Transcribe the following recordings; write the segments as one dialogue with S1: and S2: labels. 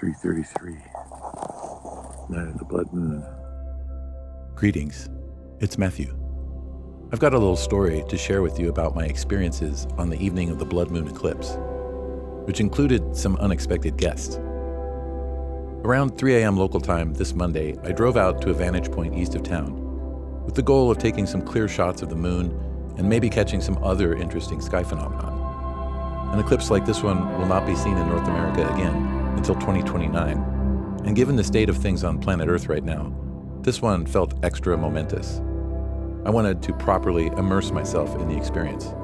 S1: 3:33, night of the blood moon.
S2: Greetings, it's Matthew. I've got a little story to share with you about my experiences on the evening of the blood moon eclipse, which included some unexpected guests. Around 3 a.m. local time this Monday, I drove out to a vantage point east of town with the goal of taking some clear shots of the moon and maybe catching some other interesting sky phenomenon. An eclipse like this one will not be seen in North America again until 2029, and given the state of things on planet Earth right now, this one felt extra momentous. I wanted to properly immerse myself in the experience.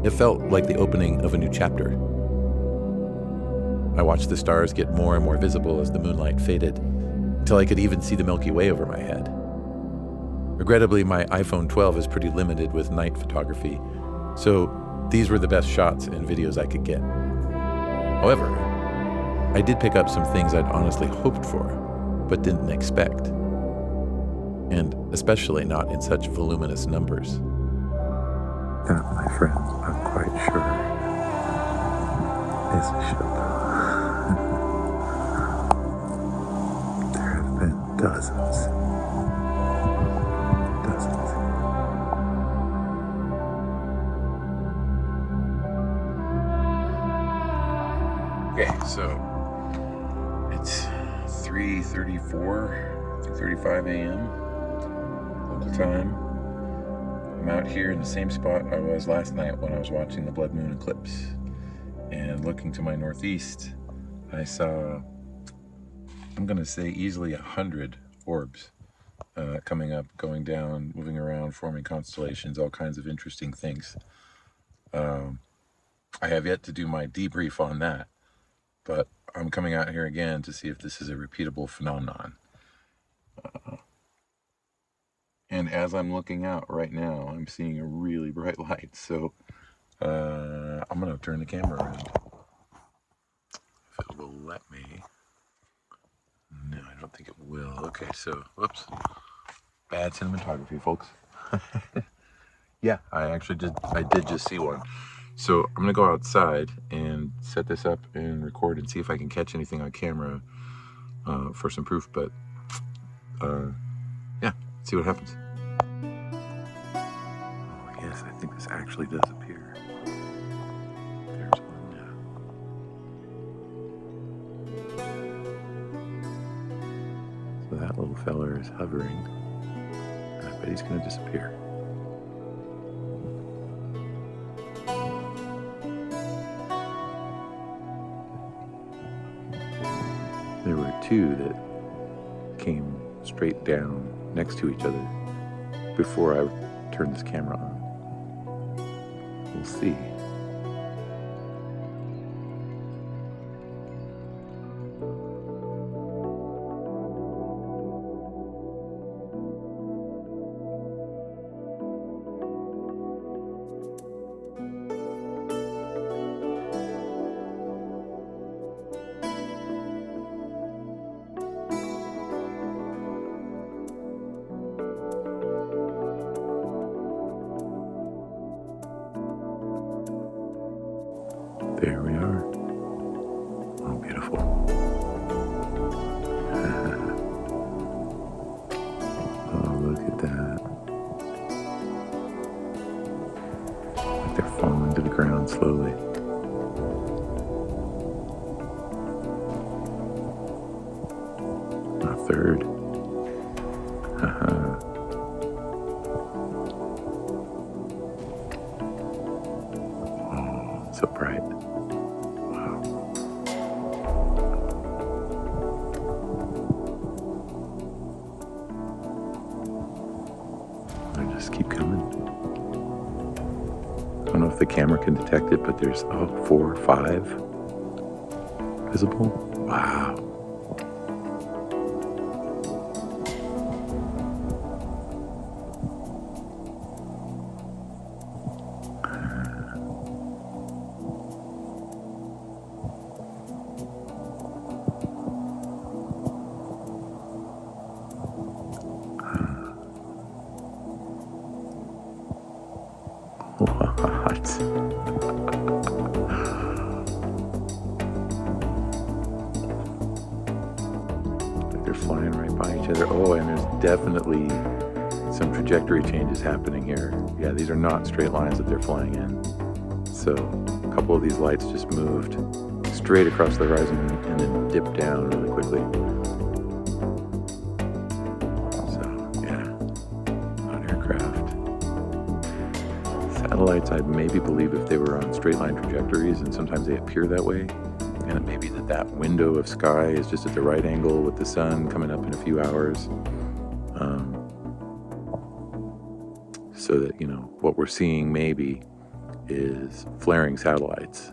S2: It felt like the opening of a new chapter. I watched the stars get more and more visible as the moonlight faded, until I could even see the Milky Way over my head. Regrettably, my iPhone 12 is pretty limited with night photography, so these were the best shots and videos I could get. However, I did pick up some things I'd honestly hoped for, but didn't expect. And especially not in such voluminous numbers.
S1: That, my friends, I'm quite sure, is a ship. There have been dozens. Okay, so it's 3:35 a.m. local time. I'm out here in the same spot I was last night when I was watching the blood moon eclipse. And looking to my northeast, I saw, I'm going to say easily 100 orbs coming up, going down, moving around, forming constellations, all kinds of interesting things. I have yet to do my debrief on that, but I'm coming out here again to see if this is a repeatable phenomenon. And as I'm looking out right now, I'm seeing a really bright light. So I'm going to turn the camera around. If it will let me. No, I don't think it will. Okay, so, whoops. Bad cinematography, folks. Yeah, I did just see one. So I'm gonna go outside and set this up and record and see if I can catch anything on camera for some proof, but yeah, see what happens. Oh yes, I think this actually does appear. There's one now. So that little feller is hovering, and I bet he's gonna disappear. There were two that came straight down next to each other before I turned this camera on. We'll see. There we are. Oh, beautiful. Oh, look at that. Like they're falling to the ground slowly. A third. Oh, so bright. Just keep coming. I don't know if the camera can detect it, but there's 4 or 5 visible. Wow. What?
S2: definitely some trajectory changes happening here. Yeah, these are not straight lines that they're flying in. So a couple of these lights just moved straight across the horizon and then dipped down really quickly. So yeah, not aircraft. Satellites, I'd maybe believe if they were on straight line trajectories, and sometimes they appear that way. And it may be that window of sky is just at the right angle with the sun coming up in a few hours. So that, what we're seeing maybe is flaring satellites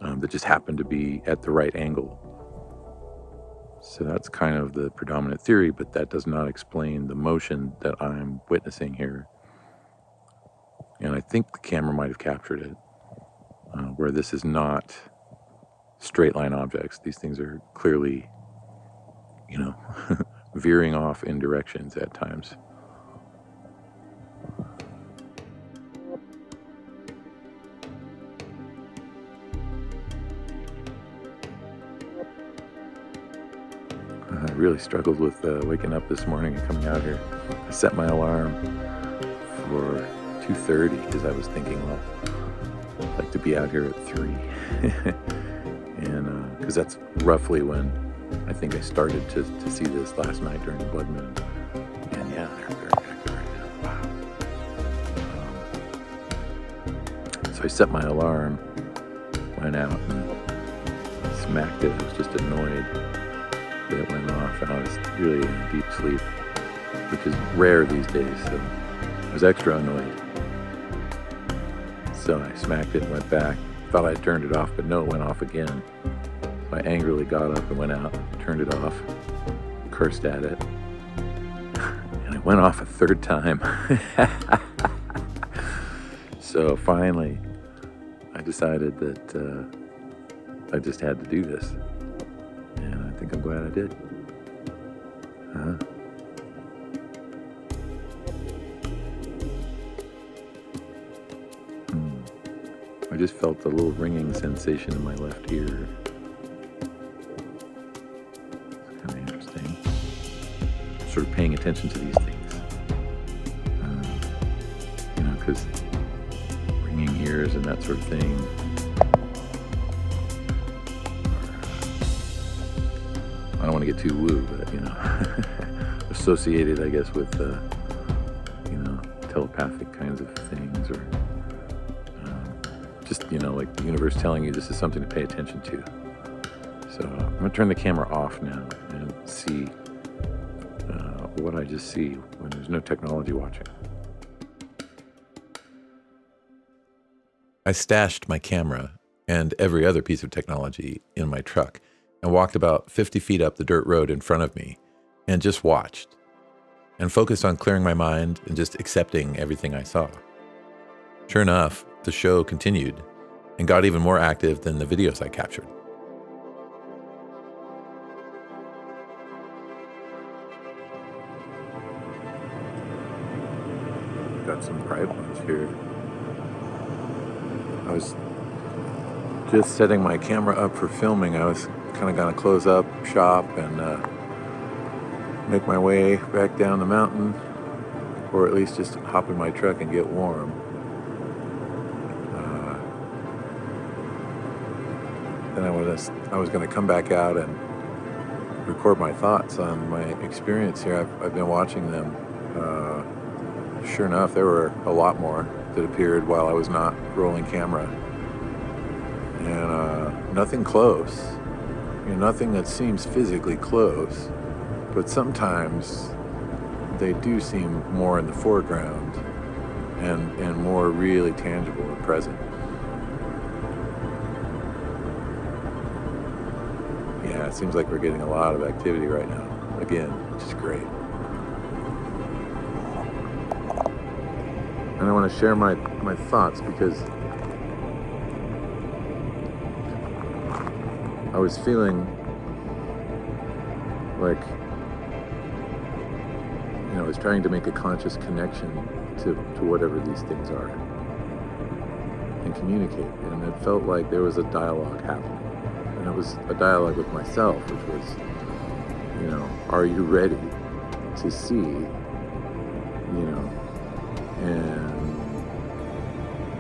S2: that just happen to be at the right angle. So that's kind of the predominant theory, but that does not explain the motion that I'm witnessing here. And I think the camera might have captured it, where this is not straight line objects. These things are clearly, veering off in directions at times. I really struggled with waking up this morning and coming out here. I set my alarm for 2:30 because I was thinking, well, I'd like to be out here at 3. And because that's roughly when I think I started to see this last night during the blood moon. And yeah, they're very active right now. Wow. So I set my alarm, went out and smacked it. I was just annoyed that it went off, and I was really in a deep sleep, which is rare these days, so I was extra annoyed. So I smacked it and went back. Thought I turned it off, but no, it went off again. So I angrily got up and went out, turned it off, cursed at it, and it went off a third time. So finally, I decided that I just had to do this. And I think I'm glad I did. I just felt a little ringing sensation in my left ear. It's kind of interesting. Sort of paying attention to these things. Because ringing ears and that sort of thing. I don't want to get too woo, but associated, I guess, with telepathic kinds of things, or just like the universe telling you this is something to pay attention to. So I'm gonna turn the camera off now and see what I just see when there's no technology watching. I stashed my camera and every other piece of technology in my truck and walked about 50 feet up the dirt road in front of me and just watched and focused on clearing my mind and just accepting everything I saw. Sure enough, the show continued and got even more active than the videos I captured. Got some private ones here. I was just setting my camera up for filming. I was kind of gonna close up shop and make my way back down the mountain, or at least just hop in my truck and get warm. Then I was gonna come back out and record my thoughts on my experience here. I've been watching them. Sure enough, there were a lot more that appeared while I was not rolling camera, and nothing close. Nothing that seems physically close, but sometimes they do seem more in the foreground and more really tangible and present. Yeah, it seems like we're getting a lot of activity right now, again, which is great. And I want to share my thoughts because I was feeling like, I was trying to make a conscious connection to whatever these things are and communicate. And it felt like there was a dialogue happening. And it was a dialogue with myself, which was, are you ready to see, and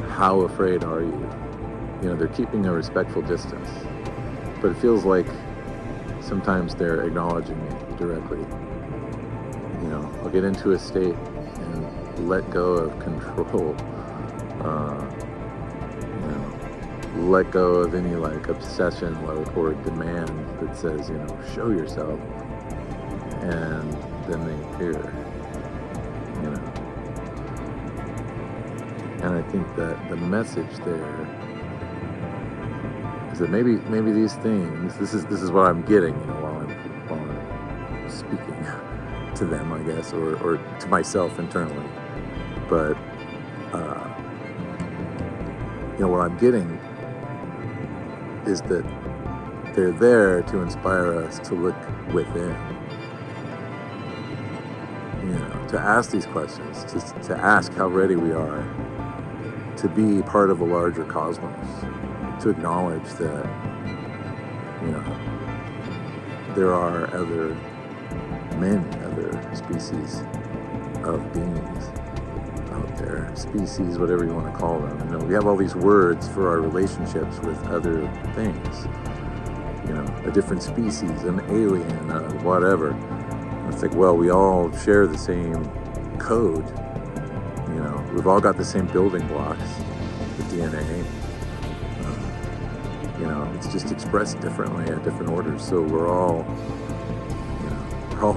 S2: how afraid are you? They're keeping a respectful distance, but it feels like sometimes they're acknowledging me directly. I'll get into a state and let go of control, let go of any obsession or demand that says, show yourself, and then they appear, And I think that the message there is that maybe these things, this is what I'm getting, while I'm speaking to them, I guess, or to myself internally. But what I'm getting is that they're there to inspire us to look within, to ask these questions, to ask how ready we are to be part of a larger cosmos, to acknowledge that, there are many other species of beings out there, species, whatever you want to call them. We have all these words for our relationships with other things, a different species, an alien, whatever. It's like, well, we all share the same code. We've all got the same building blocks, the DNA. It's just expressed differently at different orders. So we're all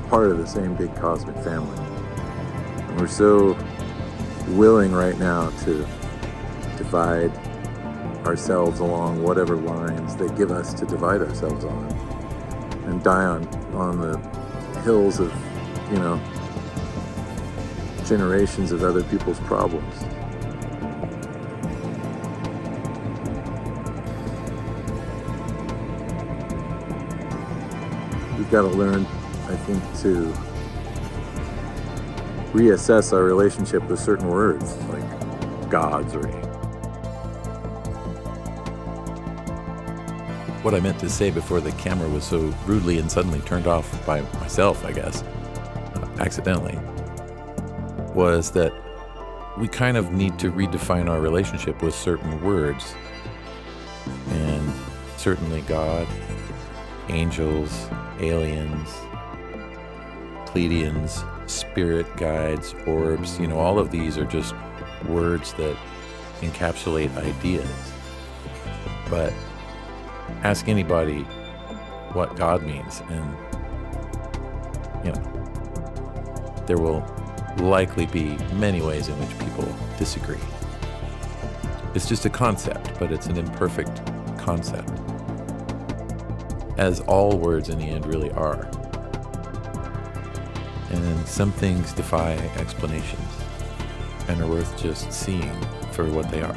S2: part of the same big cosmic family. And we're so willing right now to divide ourselves along whatever lines they give us to divide ourselves on, and die on the hills of, generations of other people's problems. We've got to learn, I think, to reassess our relationship with certain words, like gods or...
S3: What I meant to say before the camera was so rudely and suddenly turned off by myself, I guess, accidentally, was that we kind of need to redefine our relationship with certain words. And certainly God, angels, aliens, Pleiadians, spirit guides, orbs, all of these are just words that encapsulate ideas. But ask anybody what God means, and there will likely be many ways in which people disagree. It's just a concept, but it's an imperfect concept, as all words in the end really are. And some things defy explanations and are worth just seeing for what they are.